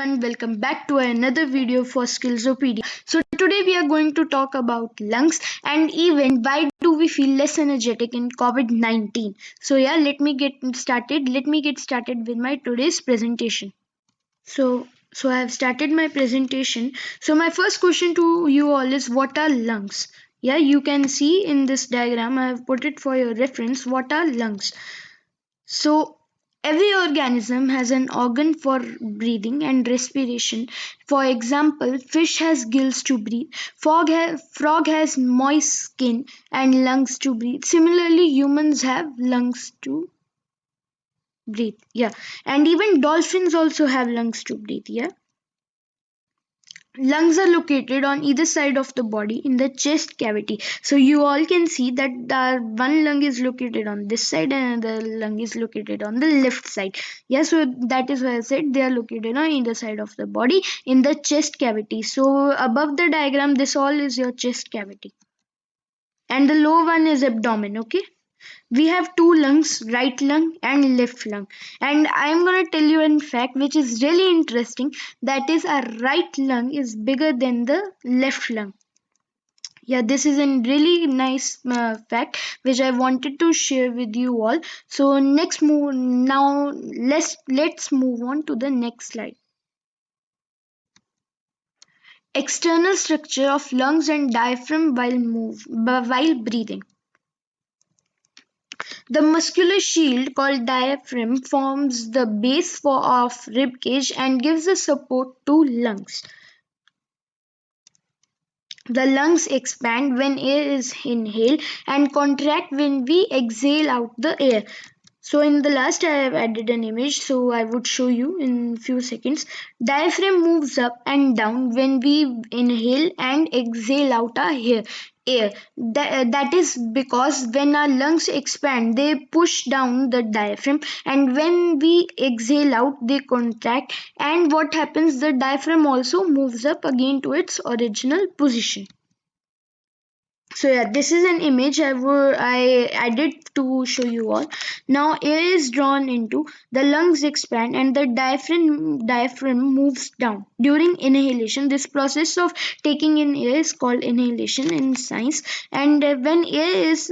everyone, welcome back to another video for Skillsopedia. So today we are going to talk about lungs and even why do we feel less energetic in COVID-19. So yeah, let me get started. Let me get started with my today's presentation. So I have started my presentation. So my first question to you all is what are lungs? Yeah, you can see in this diagram I have put it for your reference. What are lungs? So, every organism has an organ for breathing and respiration. For example, fish has gills to breathe, frog has moist skin and lungs to breathe. Similarly, humans have lungs to breathe. Yeah, and even dolphins also have lungs to breathe. Yeah. Lungs are located on either side of the body in the chest cavity. So you all can see that one lung is located on this side and another lung is located on the left side. Yeah, so that is why I said they are located on either side of the body in the chest cavity. So above the diagram, this all is your chest cavity. And the low one is abdomen, okay? We have two lungs, right lung and left lung. And I'm going to tell you in fact which is really interesting, that is our right lung is bigger than the left lung. Yeah, this is a really nice fact which I wanted to share with you all. So let's move on to the next slide. External structure of lungs and diaphragm while breathing. The muscular shield called diaphragm forms the base of rib cage and gives the support to lungs. The lungs expand when air is inhaled and contract when we exhale out the air. So in the last I have added an image, so I would show you in few seconds. Diaphragm moves up and down when we inhale and exhale out our air. That is because when our lungs expand, they push down the diaphragm, and when we exhale out, they contract. And what happens? The diaphragm also moves up again to its original position. So yeah, this is an image I added to show you all. Now air is drawn into, the lungs expand and the diaphragm moves down. During inhalation, this process of taking in air is called inhalation in science. And when air is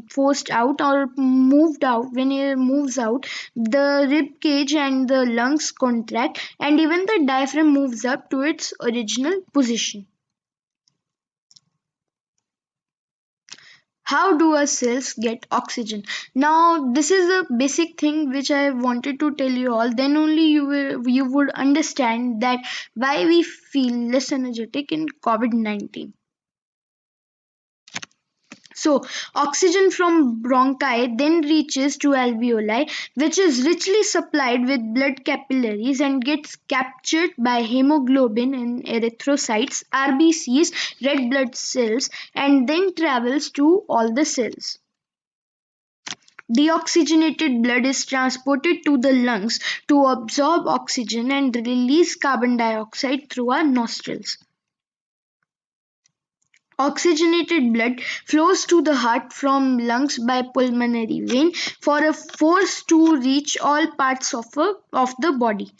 forced out or moved out, when air moves out, the rib cage and the lungs contract, and even the diaphragm moves up to its original position. How do our cells get oxygen? Now this is a basic thing which I wanted to tell you all, then only you would understand that why we feel less energetic in COVID-19. So, oxygen from bronchi then reaches to alveoli, which is richly supplied with blood capillaries and gets captured by hemoglobin and erythrocytes, RBCs, red blood cells, and then travels to all the cells. Deoxygenated blood is transported to the lungs to absorb oxygen and release carbon dioxide through our nostrils. Oxygenated blood flows to the heart from lungs by pulmonary vein for a force to reach all parts of the body.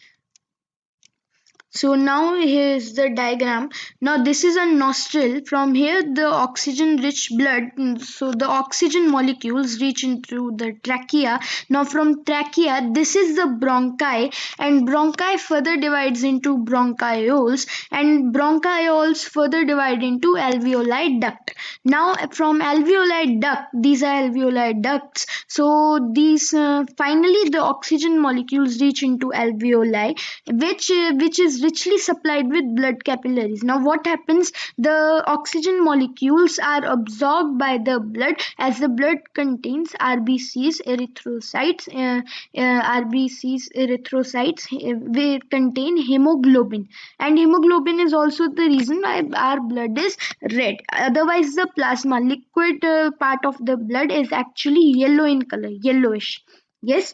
So now here's the diagram. Now this is a nostril. From here the oxygen rich blood, so the oxygen molecules reach into the trachea. Now from trachea, this is the bronchi, and bronchi further divides into bronchioles, and bronchioles further divide into alveoli duct. Now from alveoli duct, these are alveoli ducts, so these finally the oxygen molecules reach into alveoli, which is richly supplied with blood capillaries. Now what happens? The oxygen molecules are absorbed by the blood, as the blood contains RBCs, erythrocytes. They contain hemoglobin, and hemoglobin is also the reason why our blood is red. Otherwise the plasma liquid part of the blood is actually yellow in color, yellowish. Yes.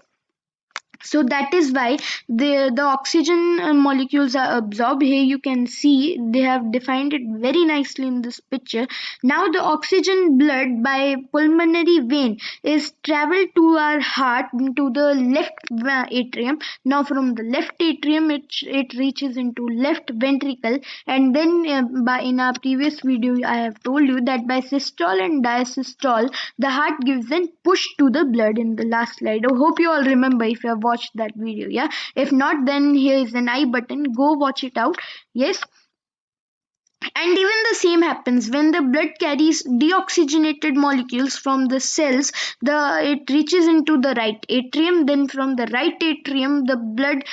So that is why the oxygen molecules are absorbed. Here you can see they have defined it very nicely in this picture. Now the oxygen blood by pulmonary vein is traveled to our heart, to the left atrium. Now from the left atrium it reaches into left ventricle, and then by in our previous video I have told you that by systole and diastole the heart gives a push to the blood in the last slide. I hope you all remember if you have watched that video. Yeah, if not, then here is an I button, go watch it out. Yes. And even the same happens when the blood carries deoxygenated molecules from the cells. The It reaches into the right atrium. Then from the right atrium, the blood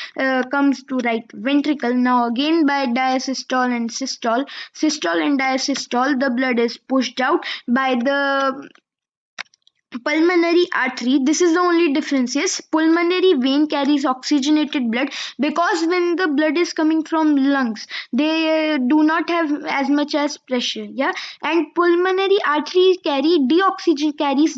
comes to right ventricle. Now again by diasystole and systole and diasystole, the blood is pushed out by the pulmonary artery. This is the only difference. Yes, pulmonary vein carries oxygenated blood, because when the blood is coming from lungs, they do not have as much as pressure. Yeah, and pulmonary artery carries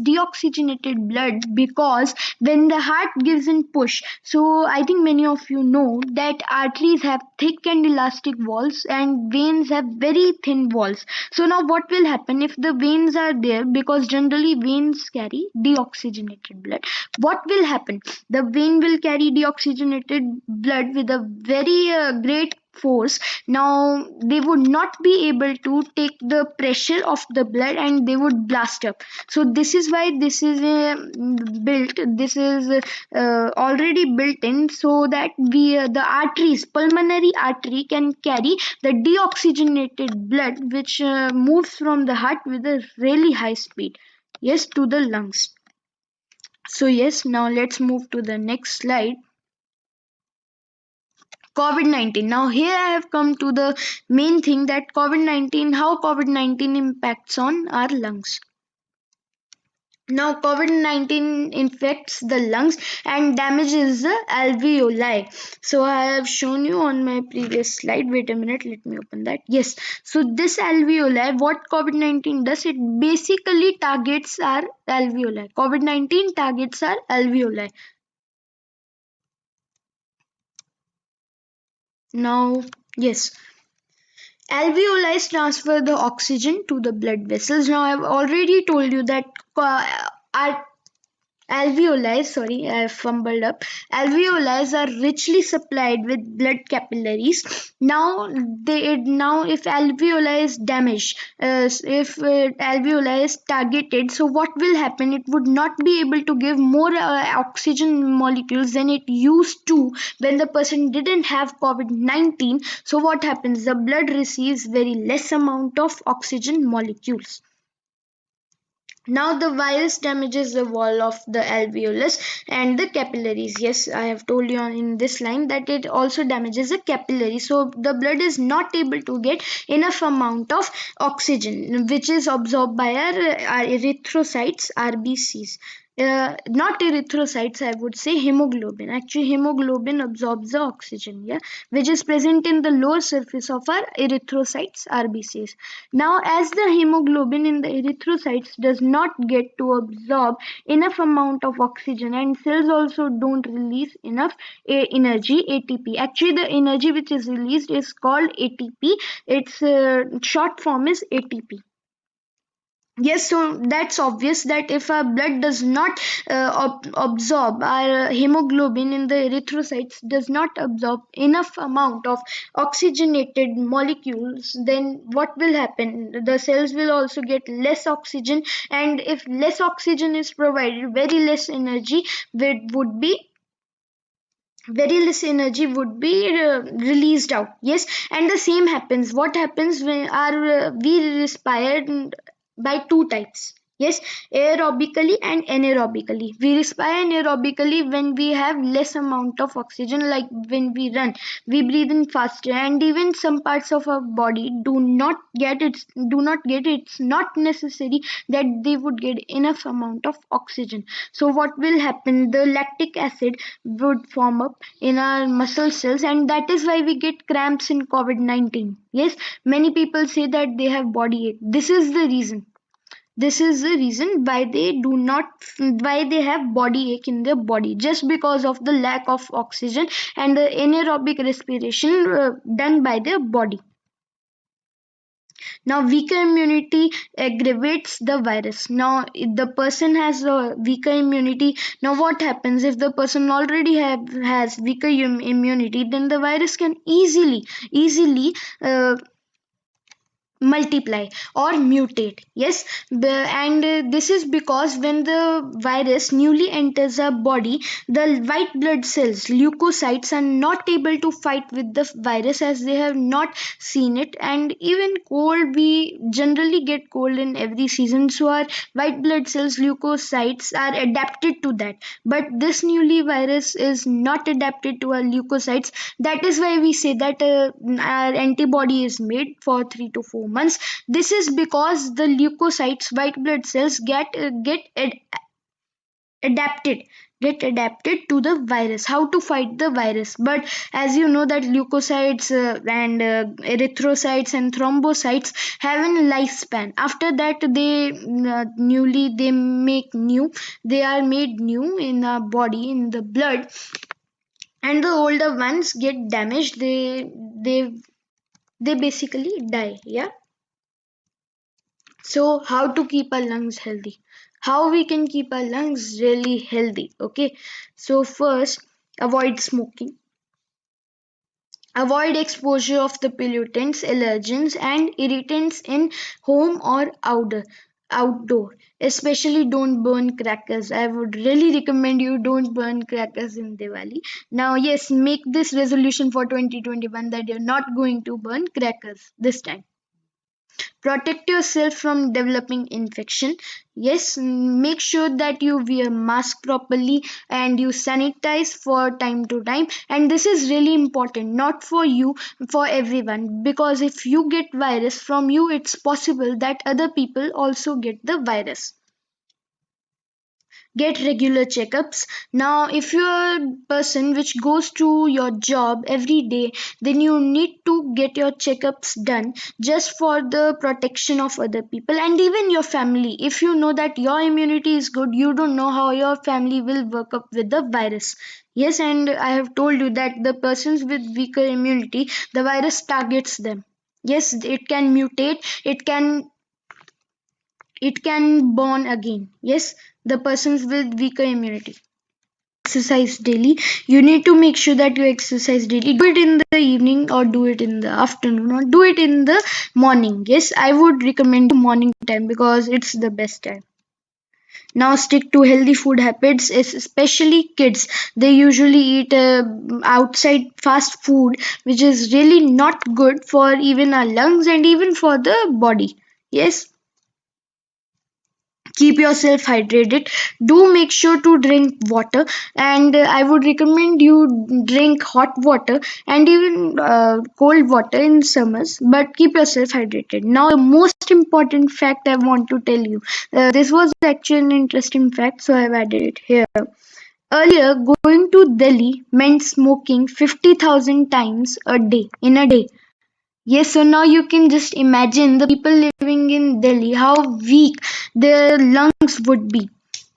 deoxygenated blood, because when the heart gives in push. So I think many of you know that arteries have thick and elastic walls and veins have very thin walls. So now what will happen if the veins are there, because generally veins carry deoxygenated blood. What will happen? The vein will carry deoxygenated blood with a very great force. Now they would not be able to take the pressure of the blood and they would blast up. So this is why this is built this is already built in, so that the arteries, pulmonary artery, can carry the deoxygenated blood, which moves from the heart with a really high speed, yes, to the lungs. So yes, now let's move to the next slide. COVID-19. Now here I have come to the main thing, that COVID-19, how COVID-19 impacts on our lungs. Now, COVID-19 infects the lungs and damages the alveoli. So, I have shown you on my previous slide. Wait a minute, let me open that. Yes. So, this alveoli, what COVID-19 does, it basically targets our alveoli. COVID-19 targets our alveoli. Now, yes. Alveoli transfer the oxygen to the blood vessels. Now, I've already told you that our alveoli, sorry, I fumbled up. Alveoli are richly supplied with blood capillaries. Now if alveoli is damaged, if alveoli is targeted, so what will happen? It would not be able to give more oxygen molecules than it used to when the person didn't have COVID-19. So what happens? The blood receives very less amount of oxygen molecules. Now the virus damages the wall of the alveolus and the capillaries. Yes, I have told you in this line that it also damages the capillary. So the blood is not able to get enough amount of oxygen, which is absorbed by our erythrocytes, RBCs. Not erythrocytes, I would say hemoglobin. Actually, hemoglobin absorbs the oxygen, yeah, which is present in the lower surface of our erythrocytes, RBCs. Now, as the hemoglobin in the erythrocytes does not get to absorb enough amount of oxygen, and cells also don't release enough energy, ATP. Actually, the energy which is released is called ATP. Its short form is ATP. Yes, so that's obvious that if our blood does not absorb, our hemoglobin in the erythrocytes does not absorb enough amount of oxygenated molecules, then what will happen? The cells will also get less oxygen, and if less oxygen is provided, very less energy would be released out. Yes, and the same happens. What happens when we respire by two types? Yes, aerobically and anaerobically. We respire anaerobically when we have less amount of oxygen, like when we run, we breathe in faster, and even some parts of our body do not get it's not necessary that they would get enough amount of oxygen. So what will happen? The lactic acid would form up in our muscle cells, and that is why we get cramps in COVID-19. Yes, many people say that they have body ache. This is the reason. This is the reason why why they have body ache in their body, just because of the lack of oxygen and the anaerobic respiration done by their body. Now, weaker immunity aggravates the virus. Now, if the person has a weaker immunity. Now, what happens if the person already has weaker immunity? Then the virus can easily uh, multiply or mutate. Yes, and this is because when the virus newly enters our body, the white blood cells, leukocytes, are not able to fight with the virus, as they have not seen it. And even cold, we generally get cold in every season, so our white blood cells, leukocytes, are adapted to that. But this newly virus is not adapted to our leukocytes. That is why we say that our antibody is made for 3 to 4 months. This is because the leukocytes, white blood cells, adapted get adapted to the virus, how to fight the virus. But as you know that leukocytes and erythrocytes and thrombocytes have a lifespan. After that, they are made new in our body, in the blood, and the older ones get damaged. They basically die. Yeah. So how to keep our lungs healthy? How we can keep our lungs really healthy? Okay. So first, avoid smoking. Avoid exposure of the pollutants, allergens, and irritants in home or outdoor. Especially don't burn crackers. I would really recommend you don't burn crackers in Diwali. Now, yes, make this resolution for 2021 that you're not going to burn crackers this time. Protect yourself from developing infection. Yes, make sure that you wear mask properly and you sanitize for time to time. And this is really important, not for you, for everyone, because if you get virus from you, it's possible that other people also get the virus. Get regular checkups. Now, if you're a person which goes to your job every day, then you need to get your checkups done, just for the protection of other people and even your family. If you know that your immunity is good, you don't know how your family will work up with the virus. Yes, and I have told you that the persons with weaker immunity, the virus targets them. Yes, it can mutate, it can born again. Yes, the persons with weaker immunity. Exercise daily. You need to make sure that you exercise daily. Do it in the evening or do it in the afternoon or do it in the morning. Yes, I would recommend morning time because it's the best time. Now stick to healthy food habits, especially kids. They usually eat outside fast food, which is really not good for even our lungs and even for the body. Yes, keep yourself hydrated. Do make sure to drink water, and I would recommend you drink hot water and even cold water in summers, but keep yourself hydrated. Now, the most important fact I want to tell you, this was actually an interesting fact, so I've added it here. Earlier, going to Delhi meant smoking 50,000 times a day, in a day. Yes, so now you can just imagine the people living in Delhi, how weak their lungs would be.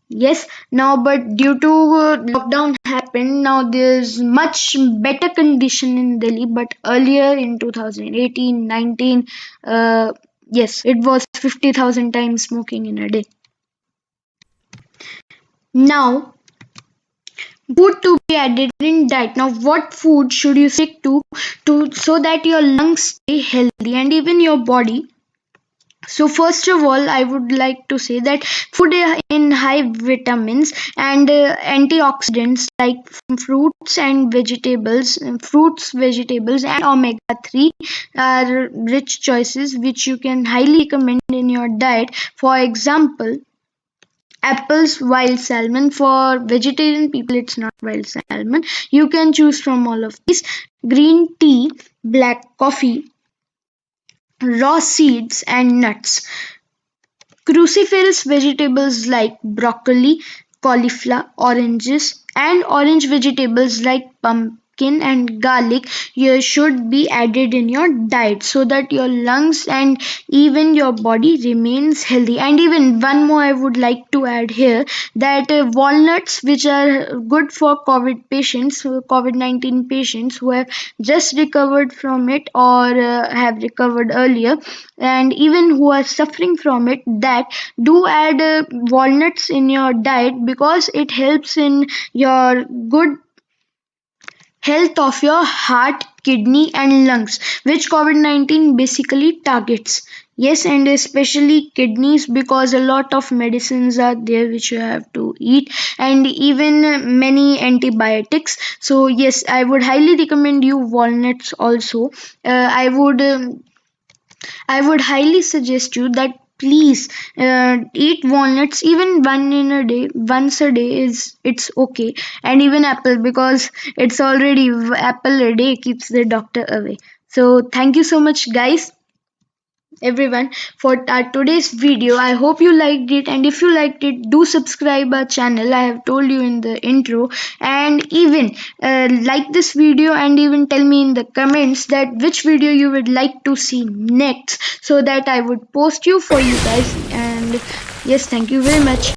Yes, now but due to lockdown happened, now there's much better condition in Delhi. But earlier in 2018, 19, yes, it was 50,000 times smoking in a day. Now, food to be added in diet. Now, what food should you stick to so that your lungs stay healthy and even your body? So first of all, I would like to say that food in high vitamins and antioxidants like fruits and vegetables, and omega 3 are rich choices which you can highly recommend in your diet. For example, apples, wild salmon. For vegetarian people, it's not wild salmon. You can choose from all of these. Green tea, black coffee, raw seeds and nuts. Cruciferous vegetables like broccoli, cauliflower, oranges, and orange vegetables like pumpkin pumpkin and garlic you should be added in your diet so that your lungs and even your body remains healthy. And even one more I would like to add here, that walnuts, which are good for COVID-19 patients who have just recovered from it or have recovered earlier, and even who are suffering from it, that do add walnuts in your diet because it helps in your good health of your heart, kidney, and lungs, which COVID 19 basically targets. Yes, and especially kidneys, because a lot of medicines are there which you have to eat, and even many antibiotics. So, yes, I would highly recommend you walnuts also. I would highly suggest you that please eat walnuts even once a day is it's okay, and even apple, because it's already apple a day keeps the doctor away. So thank you so much, guys, everyone, for our today's video. I hope you liked it, and if you liked it, do subscribe our channel. I have told you in the intro, and even like this video, and even tell me in the comments that which video you would like to see next, so that I would post you for you guys. And yes, thank you very much.